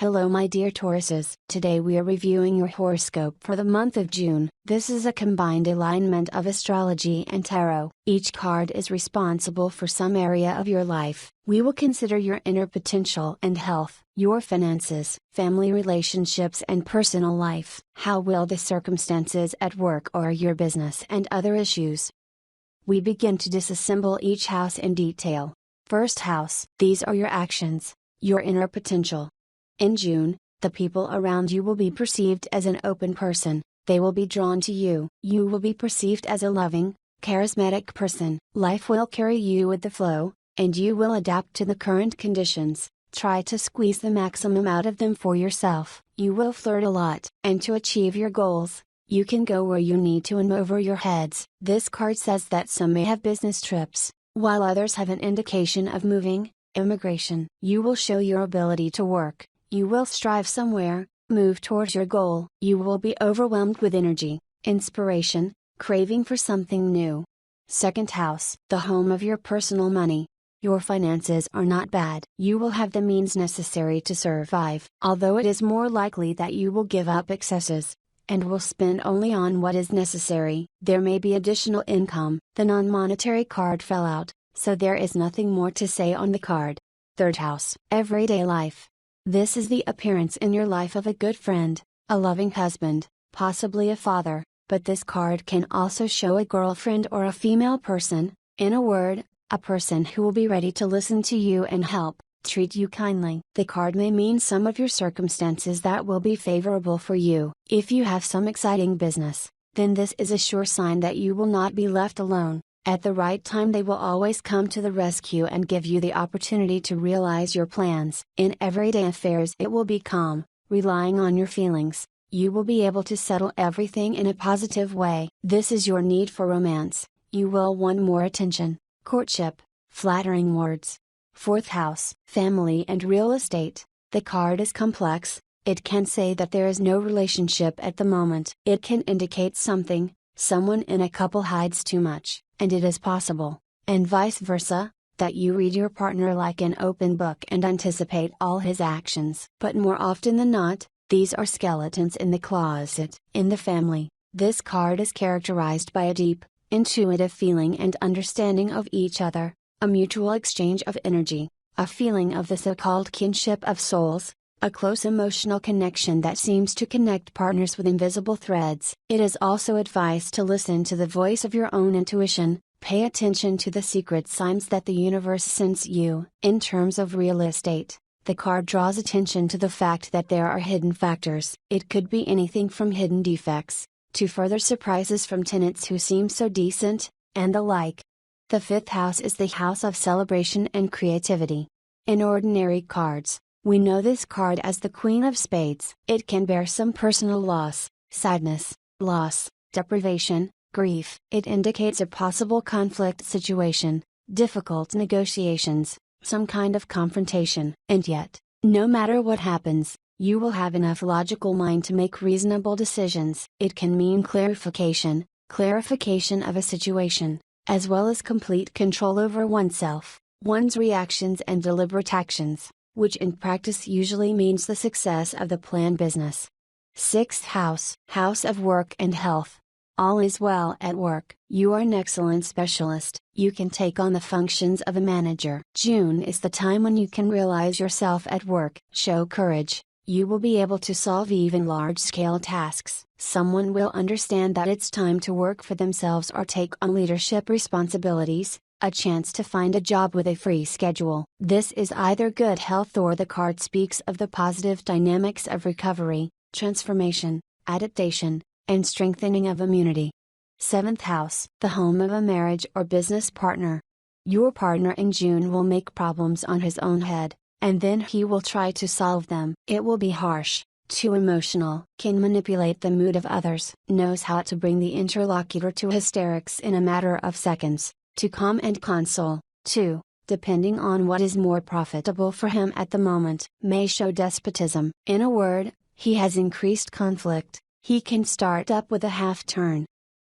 Hello my dear Tauruses. Today we are reviewing your horoscope for the month of June. This is a combined alignment of astrology and tarot. Each card is responsible for some area of your life. We will consider your inner potential and health, your finances, family relationships and personal life. How will the circumstances at work or your business and other issues? We begin to disassemble each house in detail. First house. These are your actions, your inner potential. In June, the people around you will be perceived as an open person, they will be drawn to you. You will be perceived as a loving, charismatic person. Life will carry you with the flow, and you will adapt to the current conditions. Try to squeeze the maximum out of them for yourself. You will flirt a lot. And to achieve your goals, you can go where you need to and over your heads. This card says that some may have business trips, while others have an indication of moving, immigration. You will show your ability to work. You will strive somewhere, move towards your goal. You will be overwhelmed with energy, inspiration, craving for something new. Second house. The home of your personal money. Your finances are not bad. You will have the means necessary to survive. Although it is more likely that you will give up excesses, and will spend only on what is necessary. There may be additional income. The non-monetary card fell out, so there is nothing more to say on the card. Third house. Everyday life. This is the appearance in your life of a good friend, a loving husband, possibly a father, but this card can also show a girlfriend or a female person, in a word, a person who will be ready to listen to you and help, treat you kindly. The card may mean some of your circumstances that will be favorable for you. If you have some exciting business, then this is a sure sign that you will not be left alone. At the right time they will always come to the rescue and give you the opportunity to realize your plans. In everyday affairs it will be calm, relying on your feelings. You will be able to settle everything in a positive way. This is your need for romance. You will want more attention, courtship, flattering words. Fourth house. Family and real estate. The card is complex. It can say that there is no relationship at the moment. It can indicate something, someone in a couple hides too much. And it is possible, and vice versa, that you read your partner like an open book and anticipate all his actions. But more often than not, these are skeletons in the closet. In the family, this card is characterized by a deep, intuitive feeling and understanding of each other, a mutual exchange of energy, a feeling of the so-called kinship of souls, a close emotional connection that seems to connect partners with invisible threads. It is also advised to listen to the voice of your own intuition, pay attention to the secret signs that the universe sends you. In terms of real estate, the card draws attention to the fact that there are hidden factors. It could be anything from hidden defects, to further surprises from tenants who seem so decent, and the like. The fifth house is the house of celebration and creativity. In ordinary cards, we know this card as the Queen of Spades. It can bear some personal loss, sadness, loss, deprivation, grief. It indicates a possible conflict situation, difficult negotiations, some kind of confrontation. And yet, no matter what happens, you will have enough logical mind to make reasonable decisions. It can mean clarification of a situation, as well as complete control over oneself, one's reactions and deliberate actions, which in practice usually means the success of the planned business. Sixth house. House of work and health. All is well at work. You are an excellent specialist. You can take on the functions of a manager. June is the time when you can realize yourself at work. Show courage. You will be able to solve even large-scale tasks. Someone will understand that it's time to work for themselves or take on leadership responsibilities. A chance to find a job with a free schedule. This is either good health or the card speaks of the positive dynamics of recovery, transformation, adaptation, and strengthening of immunity. Seventh house. The home of a marriage or business partner. Your partner in June will make problems on his own head, and then he will try to solve them. It will be harsh, too emotional, can manipulate the mood of others, knows how to bring the interlocutor to hysterics in a matter of seconds. To calm and console, too, depending on what is more profitable for him at the moment, may show despotism. In a word, he has increased conflict, he can start up with a half-turn.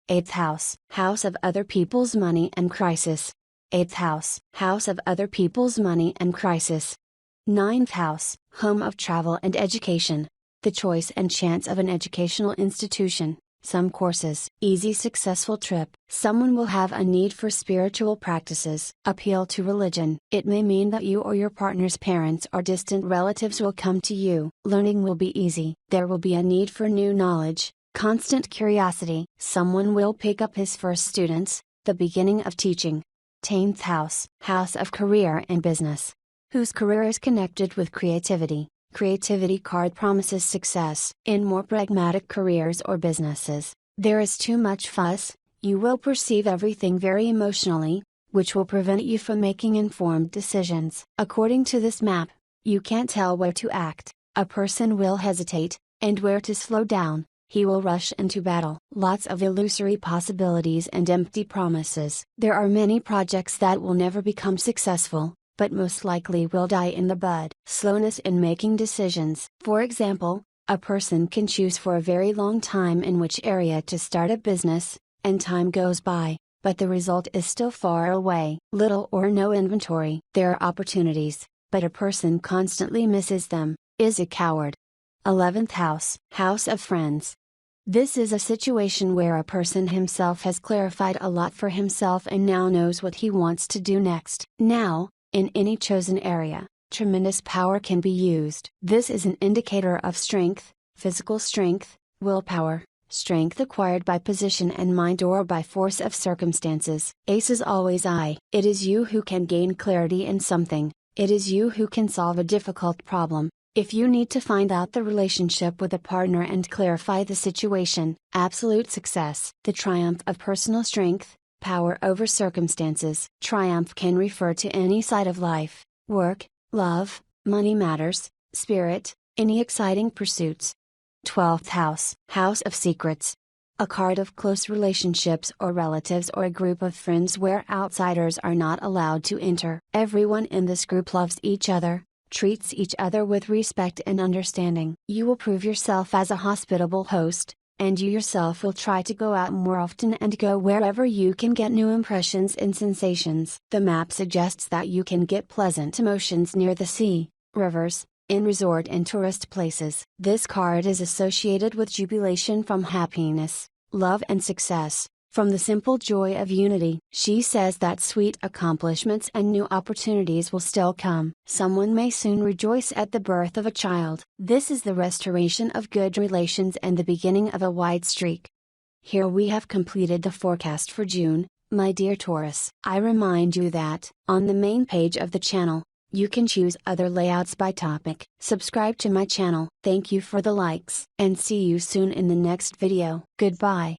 Eighth house. House of other people's money and crisis. Eighth house. House of other people's money and crisis. Ninth house, home of travel and education. The choice and chance of an educational institution. Some courses. Easy successful trip. Someone will have a need for spiritual practices. Appeal to religion. It may mean that you or your partner's parents or distant relatives will come to you. Learning will be easy. There will be a need for new knowledge. Constant curiosity. Someone will pick up his first students. The beginning of teaching. 10th house. House of career and business. Whose career is connected with creativity. Creativity card promises success in more pragmatic careers or businesses. There is too much fuss, you will perceive everything very emotionally, which will prevent you from making informed decisions. According to this map, you can't tell where to act, a person will hesitate, and where to slow down, he will rush into battle. Lots of illusory possibilities and empty promises. There are many projects that will never become successful, but most likely will die in the bud. Slowness in making decisions. For example, a person can choose for a very long time in which area to start a business, and time goes by, but the result is still far away. Little or no inventory. There are opportunities, but a person constantly misses them, is a coward. 11th house. House of friends. This is a situation where a person himself has clarified a lot for himself and now knows what he wants to do next. Now, in any chosen area, tremendous power can be used. This is an indicator of strength, physical strength, willpower, strength acquired by position and mind or by force of circumstances. Ace is always I. It is you who can gain clarity in something, it is you who can solve a difficult problem. If you need to find out the relationship with a partner and clarify the situation, absolute success. The triumph of personal strength. Power over circumstances. Triumph can refer to any side of life, work, love, money matters, spirit, any exciting pursuits. 12th house. House of secrets. A card of close relationships or relatives or a group of friends where outsiders are not allowed to enter. Everyone in this group loves each other, treats each other with respect and understanding. You will prove yourself as a hospitable host, and you yourself will try to go out more often and go wherever you can get new impressions and sensations. The map suggests that you can get pleasant emotions near the sea, rivers, in resort and tourist places. This card is associated with jubilation from happiness, love and success, from the simple joy of unity. She says that sweet accomplishments and new opportunities will still come. Someone may soon rejoice at the birth of a child. This is the restoration of good relations and the beginning of a wide streak. Here we have completed the forecast for June, my dear Taurus. I remind you that, on the main page of the channel, you can choose other layouts by topic. Subscribe to my channel. Thank you for the likes. And see you soon in the next video. Goodbye.